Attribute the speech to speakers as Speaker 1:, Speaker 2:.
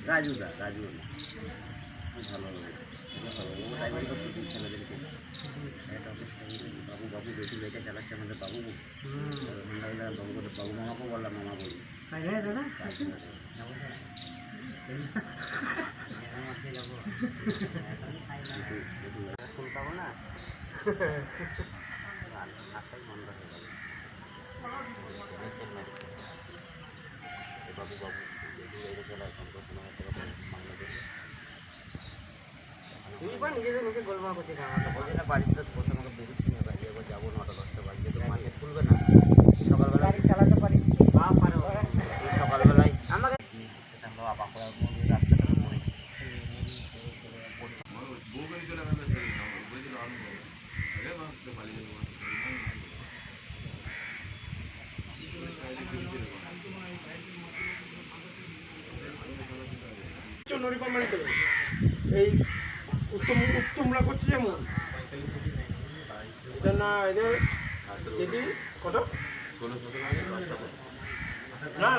Speaker 1: রাজু না ভালো ও ড্রাইভারি করতে ছেলেদেরকে বাবু বাবু বেশি গাড়িটা চালাচ্ছে আমাদের বাবু সন্ধ্যাবেলা বাবু বাবু মামাকেও বললাম মামা বলি দাদা ফুল পাবো না হাতটাই বন্ধ হয়ে গেল বাবু বাবু বেশি চলে এখন নিজেদের মুখে গোলমাল করছে বলছে না বাড়িতে তো বসে আমাকে বেরোচ্ছি না বাড়ি এবার যাবো 9টা 10টা বাজে তো মার্কেট খুলবে না সকালবেলা চালাতে পারিস এই সকালবেলায় আমাকে আমরা অবাক করার রাস্তাটা পড়ে
Speaker 2: এই উত্তমরা করছে যেমন এটা না এদের যদি কত 16-17 না